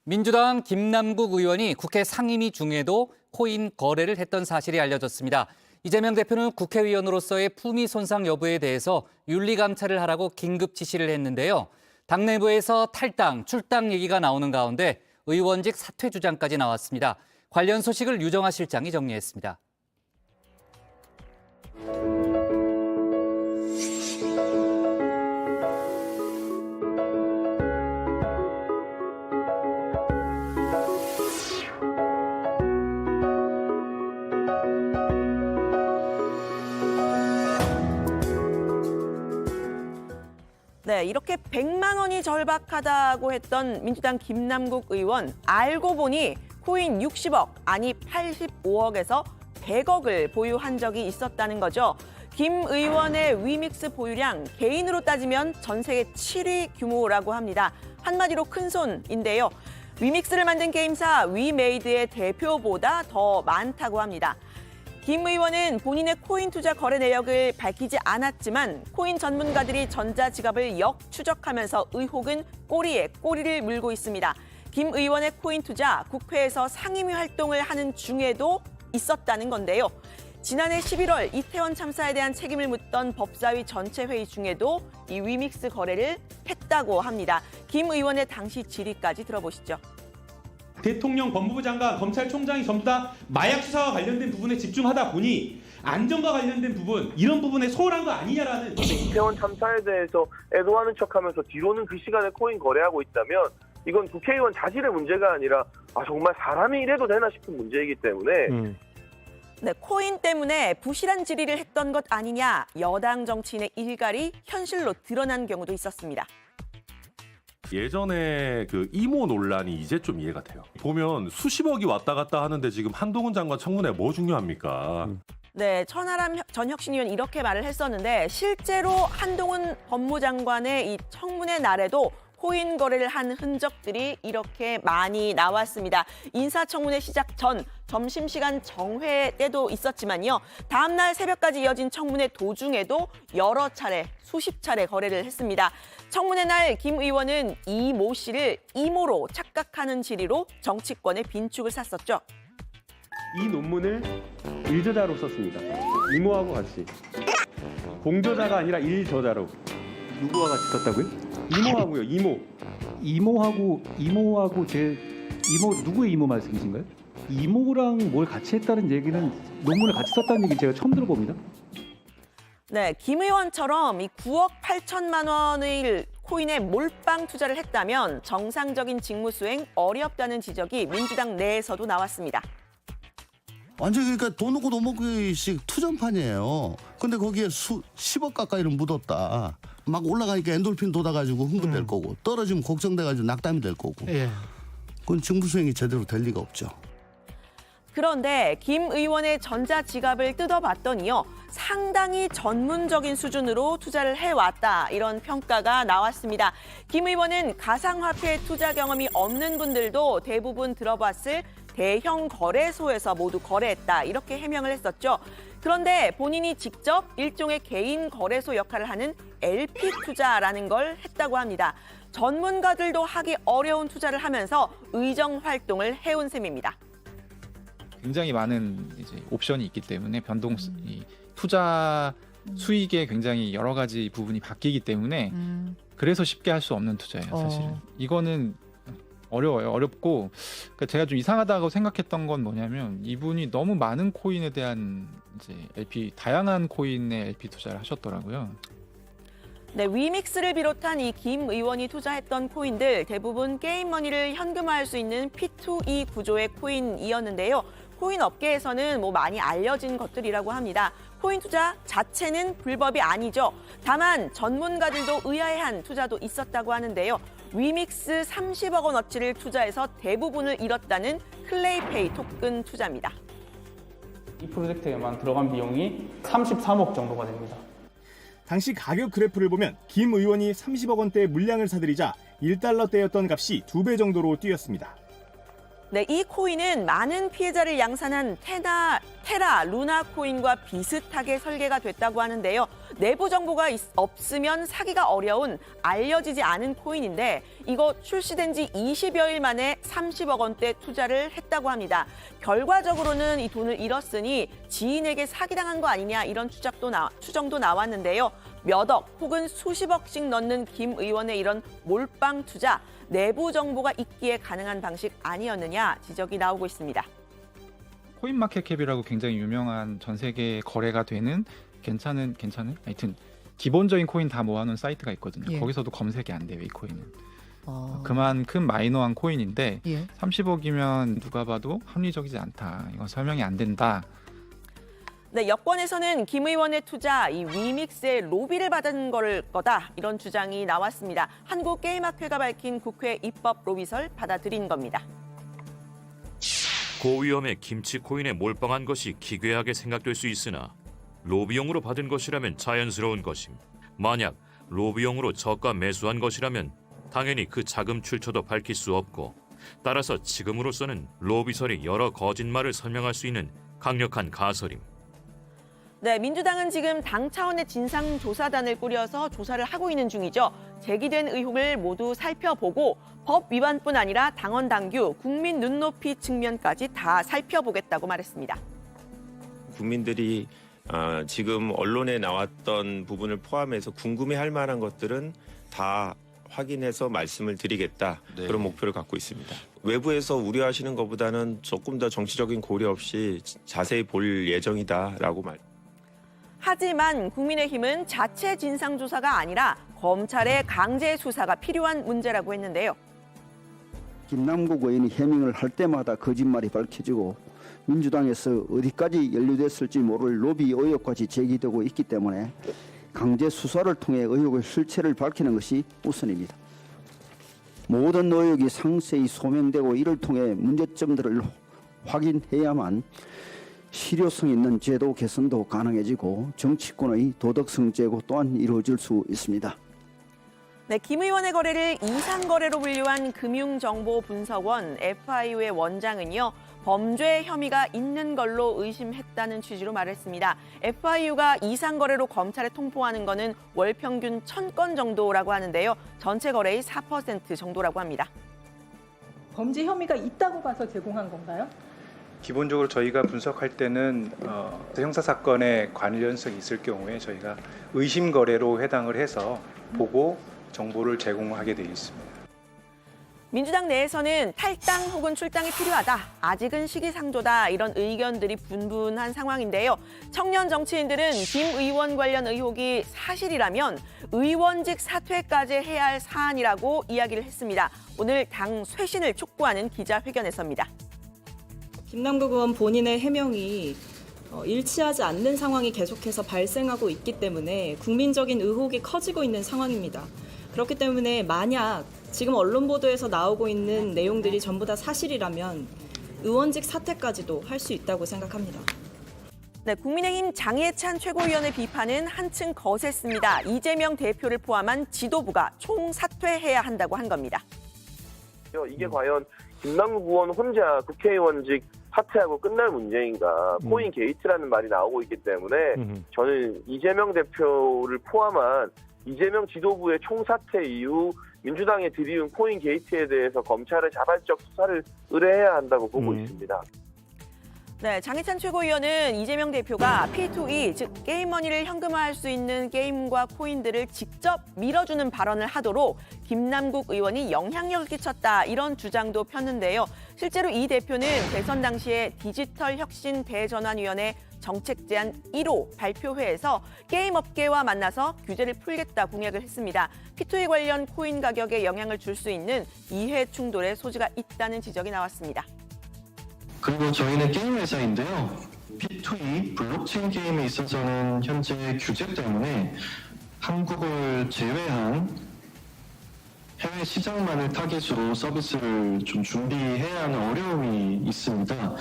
민주당 김남국 의원이 국회 상임위 중에도 코인 거래를 했던 사실이 알려졌습니다. 이재명 대표는 국회의원으로서의 품위 손상 여부에 대해서 윤리감찰을 하라고 긴급 지시를 했는데요. 당내부에서 탈당, 출당 얘기가 나오는 가운데 의원직 사퇴 주장까지 나왔습니다. 관련 소식을 유정아 실장이 정리했습니다. 네, 이렇게 100만 원이 절박하다고 했던 민주당 김남국 의원, 알고 보니 코인 60억, 아니 85억에서 100억을 보유한 적이 있었다는 거죠. 김 의원의 위믹스 보유량 개인으로 따지면 전 세계 7위 규모라고 합니다. 한마디로 큰손인데요. 위믹스를 만든 게임사 위메이드의 대표보다 더 많다고 합니다. 김 의원은 본인의 코인 투자 거래 내역을 밝히지 않았지만 코인 전문가들이 전자지갑을 역추적하면서 의혹은 꼬리에 꼬리를 물고 있습니다. 김 의원의 코인 투자 국회에서 상임위 활동을 하는 중에도 있었다는 건데요. 지난해 11월 이태원 참사에 대한 책임을 묻던 법사위 전체 회의 중에도 이 위믹스 거래를 했다고 합니다. 김 의원의 당시 질의까지 들어보시죠. 대통령, 법무부 장관, 검찰총장이 전부 다 마약 수사와 관련된 부분에 집중하다 보니 안전과 관련된 부분, 이런 부분에 소홀한 거 아니냐라는. 이태원 참사에 대해서 애도하는 척하면서 뒤로는 그 시간에 코인 거래하고 있다면 이건 국회의원 자질의 문제가 아니라 정말 사람이 이래도 되나 싶은 문제이기 때문에 네, 코인 때문에 부실한 질의를 했던 것 아니냐, 여당 정치인의 일갈이 현실로 드러난 경우도 있었습니다. 예전에 그 이모 논란이 이제 좀 이해가 돼요. 보면 수십억이 왔다 갔다 하는데 지금 한동훈 장관 청문회 뭐 중요합니까? 네, 천하람 전 혁신위원 이렇게 말을 했었는데 실제로 한동훈 법무장관의 이 청문회 날에도 코인 거래를 한 흔적들이 이렇게 많이 나왔습니다. 인사청문회 시작 전 점심시간 정회 때도 있었지만요. 다음 날 새벽까지 이어진 청문회 도중에도 여러 차례, 수십 차례 거래를 했습니다. 청문회 날 김 의원은 이모 씨를 이모로 착각하는 질의로 정치권의 빈축을 샀었죠. 이 논문을 일저자로 썼습니다. 이모하고 같이. 공저자가 아니라 일저자로. 누구와 같이 썼다고요? 이모하고요, 이모. 이모하고 이모 누구의 이모 말씀이신가요? 이모랑 뭘 같이 했다는 얘기는 논문을 같이 썼다는 얘기 제가 처음 들어봅니다. 네, 김 의원처럼 이 9억 8천만 원의 코인에 몰빵 투자를 했다면 정상적인 직무 수행 어렵다는 지적이 민주당 내에서도 나왔습니다. 완전히 그러니까 돈 놓고 돈 먹기식 투전판이에요. 근데 거기에 10억 가까이를 묻었다. 막 올라가니까 엔돌핀 돋아가지고 흥분될 거고 떨어지면 걱정돼가지고 낙담이 될 거고. 그건 직무 수행이 제대로 될 리가 없죠. 그런데 김 의원의 전자지갑을 뜯어봤더니요. 상당히 전문적인 수준으로 투자를 해왔다. 이런 평가가 나왔습니다. 김 의원은 가상화폐 투자 경험이 없는 분들도 대부분 들어봤을 대형 거래소에서 모두 거래했다. 이렇게 해명을 했었죠. 그런데 본인이 직접 일종의 개인 거래소 역할을 하는 LP 투자라는 걸 했다고 합니다. 전문가들도 하기 어려운 투자를 하면서 의정 활동을 해온 셈입니다. 굉장히 많은 이제 옵션이 있기 때문에 이 투자 수익에 굉장히 여러 가지 부분이 바뀌기 때문에 그래서 쉽게 할 수 없는 투자예요, 사실은. 이거는 어렵고 그러니까 제가 좀 이상하다고 생각했던 건 뭐냐면 이분이 너무 많은 코인에 대한 이제 다양한 코인의 LP 투자를 하셨더라고요. 네, 위믹스를 비롯한 이 김 의원이 투자했던 코인들 대부분 게임머니를 현금화할 수 있는 P2E 구조의 코인이었는데요. 코인 업계에서는 많이 알려진 것들이라고 합니다. 코인 투자 자체는 불법이 아니죠. 다만 전문가들도 의아해한 투자도 있었다고 하는데요. 위믹스 30억 원어치를 투자해서 대부분을 잃었다는 클레이페이 토큰 투자입니다. 이 프로젝트에만 들어간 비용이 33억 정도가 됩니다. 당시 가격 그래프를 보면 김 의원이 30억 원대의 물량을 사들이자 $1대였던 값이 2배 정도로 뛰었습니다. 네, 이 코인은 많은 피해자를 양산한 테라 루나 코인과 비슷하게 설계가 됐다고 하는데요. 내부 정보가 없으면 사기가 어려운 알려지지 않은 코인인데 이거 출시된 지 20여일 만에 30억 원대 투자를 했다고 합니다. 결과적으로는 이 돈을 잃었으니 지인에게 사기당한 거 아니냐 이런 추정도 나왔는데요. 몇 억 혹은 수십억씩 넣는 김 의원의 이런 몰빵 투자, 내부 정보가 있기에 가능한 방식 아니었느냐 지적이 나오고 있습니다. 코인마켓캡이라고 굉장히 유명한 전 세계 거래가 되는 괜찮은 하여튼 기본적인 코인 다 모아놓은 사이트가 있거든요. 예. 거기서도 검색이 안 돼요, 이 코인은. 그만큼 마이너한 코인인데 예. 30억이면 누가 봐도 합리적이지 않다. 이건 설명이 안 된다. 네, 여권에서는 김 의원의 투자, 이 위믹스의 로비를 받은 거다 이런 주장이 나왔습니다. 한국게임학회가 밝힌 국회 입법 로비설 받아들인 겁니다. 고위험의 김치 코인에 몰빵한 것이 기괴하게 생각될 수 있으나 로비용으로 받은 것이라면 자연스러운 것임. 만약 로비용으로 저가 매수한 것이라면 당연히 그 자금 출처도 밝힐 수 없고 따라서 지금으로서는 로비설이 여러 거짓말을 설명할 수 있는 강력한 가설임. 네, 민주당은 지금 당 차원의 진상조사단을 꾸려서 조사를 하고 있는 중이죠. 제기된 의혹을 모두 살펴보고 법 위반뿐 아니라 당원 당규, 국민 눈높이 측면까지 다 살펴보겠다고 말했습니다. 국민들이 지금 언론에 나왔던 부분을 포함해서 궁금해할 만한 것들은 다 확인해서 말씀을 드리겠다. 네. 그런 목표를 갖고 있습니다. 외부에서 우려하시는 것보다는 조금 더 정치적인 고려 없이 자세히 볼 예정이다라고 말. 하지만 국민의힘은 자체 진상조사가 아니라 검찰의 강제 수사가 필요한 문제라고 했는데요. 김남국 의원이 해명을 할 때마다 거짓말이 밝혀지고 민주당에서 어디까지 연루됐을지 모를 로비 의혹까지 제기되고 있기 때문에 강제 수사를 통해 의혹의 실체를 밝히는 것이 우선입니다. 모든 의혹이 상세히 소명되고 이를 통해 문제점들을 확인해야만 실효성 있는 제도 개선도 가능해지고 정치권의 도덕성 제고 또한 이루어질 수 있습니다. 네, 김 의원의 거래를 이상거래로 분류한 금융정보분석원 FIU의 원장은요. 범죄 혐의가 있는 걸로 의심했다는 취지로 말했습니다. FIU가 이상거래로 검찰에 통보하는 거는 월 평균 1000건 정도라고 하는데요. 전체 거래의 4% 정도라고 합니다. 범죄 혐의가 있다고 봐서 제공한 건가요? 기본적으로 저희가 분석할 때는 형사사건에 관련성이 있을 경우에 저희가 의심 거래로 해당을 해서 보고 정보를 제공하게 되어 있습니다. 민주당 내에서는 탈당 혹은 출당이 필요하다. 아직은 시기상조다. 이런 의견들이 분분한 상황인데요. 청년 정치인들은 김 의원 관련 의혹이 사실이라면 의원직 사퇴까지 해야 할 사안이라고 이야기를 했습니다. 오늘 당 쇄신을 촉구하는 기자회견에서입니다. 김남국 의원 본인의 해명이 일치하지 않는 상황이 계속해서 발생하고 있기 때문에 국민적인 의혹이 커지고 있는 상황입니다. 그렇기 때문에 만약 지금 언론 보도에서 나오고 있는 내용들이 전부 다 사실이라면 의원직 사퇴까지도 할 수 있다고 생각합니다. 네, 국민의힘 장해찬 최고위원의 비판은 한층 거셌습니다. 이재명 대표를 포함한 지도부가 총사퇴해야 한다고 한 겁니다. 이게 과연 김남국 의원 혼자 국회의원직 사퇴하고 끝날 문제인가. 코인 게이트라는 말이 나오고 있기 때문에 저는 이재명 대표를 포함한 이재명 지도부의 총사퇴 이후 민주당에 들이운 코인 게이트에 대해서 검찰의 자발적 수사를 의뢰해야 한다고 보고 있습니다. 네, 장해찬 최고위원은 이재명 대표가 P2E, 즉 게임머니를 현금화할 수 있는 게임과 코인들을 직접 밀어주는 발언을 하도록 김남국 의원이 영향력을 끼쳤다 이런 주장도 폈는데요. 실제로 이 대표는 대선 당시에 디지털혁신대전환위원회 정책제안 1호 발표회에서 게임업계와 만나서 규제를 풀겠다 공약을 했습니다. P2E 관련 코인 가격에 영향을 줄 수 있는 이해 충돌의 소지가 있다는 지적이 나왔습니다. 그리고 저희는 게임 회사인데요. P2E 블록체인 게임에 있어서는 현재 규제 때문에 한국을 제외한 해외 시장만을 타깃으로 서비스를 좀 준비해야 하는 어려움이 있습니다.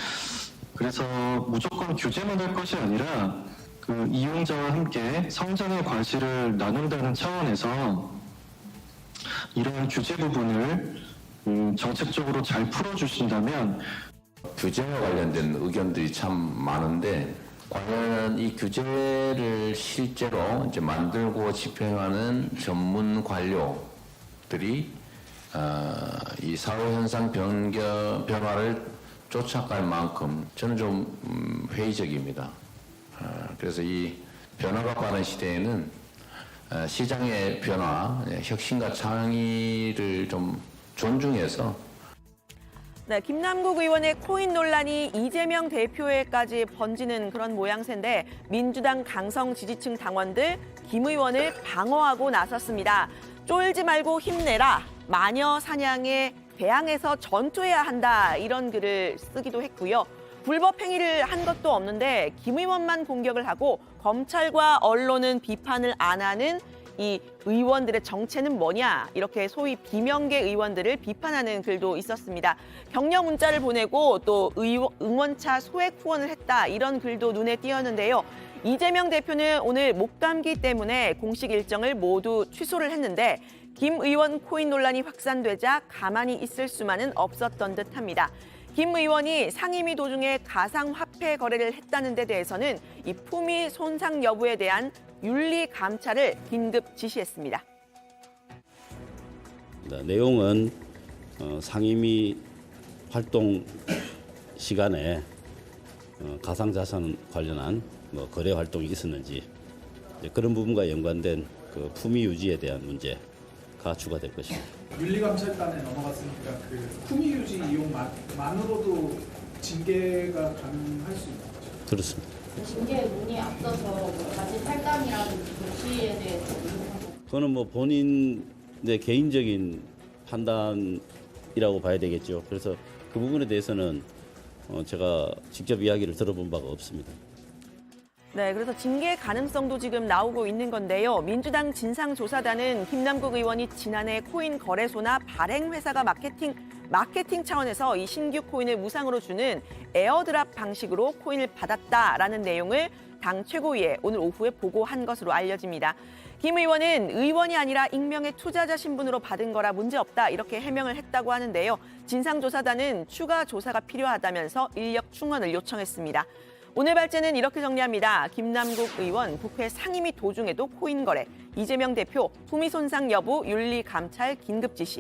그래서 무조건 규제만 할 것이 아니라 그 이용자와 함께 성장의 과실을 나눈다는 차원에서 이러한 규제 부분을 정책적으로 잘 풀어주신다면 규제와 관련된 의견들이 참 많은데 과연 이 규제를 실제로 이제 만들고 집행하는 전문 관료들이 이 사회 현상 변화를 쫓아갈 만큼 저는 좀 회의적입니다. 그래서 이 변화가 빠른 시대에는 시장의 변화, 혁신과 창의를 좀 존중해서 네, 김남국 의원의 코인 논란이 이재명 대표에까지 번지는 그런 모양새인데 민주당 강성 지지층 당원들 김 의원을 방어하고 나섰습니다. 쫄지 말고 힘내라. 마녀 사냥에 대항해서 전투해야 한다. 이런 글을 쓰기도 했고요. 불법 행위를 한 것도 없는데 김 의원만 공격을 하고 검찰과 언론은 비판을 안 하는 이 의원들의 정체는 뭐냐, 이렇게 소위 비명계 의원들을 비판하는 글도 있었습니다. 격려 문자를 보내고 또 응원차 소액 후원을 했다, 이런 글도 눈에 띄었는데요. 이재명 대표는 오늘 목감기 때문에 공식 일정을 모두 취소를 했는데 김 의원 코인 논란이 확산되자 가만히 있을 수만은 없었던 듯합니다. 김 의원이 상임위 도중에 가상화폐 거래를 했다는 데 대해서는 이 품위 손상 여부에 대한 윤리 감찰을 긴급 지시했습니다. 내용은 상임위 활동 시간에 가상자산 관련한 거래 활동이 있었는지 그런 부분과 연관된 그 품위 유지에 대한 문제가 추가될 것입니다. 윤리감찰단에 넘어갔으니까 그 품위 유지 이용만으로도 징계가 가능할 수 있는 거죠? 그렇습니다. 징계 문이 앞서서 자진 탈당이라는 조치에 대해서 그거는 본인의 개인적인 판단이라고 봐야 되겠죠. 그래서 그 부분에 대해서는 제가 직접 이야기를 들어본 바가 없습니다. 네, 그래서 징계 가능성도 지금 나오고 있는 건데요. 민주당 진상조사단은 김남국 의원이 지난해 코인 거래소나 발행회사가 마케팅 차원에서 이 신규 코인을 무상으로 주는 에어드랍 방식으로 코인을 받았다라는 내용을 당 최고위에 오늘 오후에 보고한 것으로 알려집니다. 김 의원은 의원이 아니라 익명의 투자자 신분으로 받은 거라 문제없다, 이렇게 해명을 했다고 하는데요. 진상조사단은 추가 조사가 필요하다면서 인력 충원을 요청했습니다. 오늘 발제는 이렇게 정리합니다. 김남국 의원 국회 상임위 도중에도 코인 거래, 이재명 대표 품위 손상 여부 윤리 감찰 긴급 지시.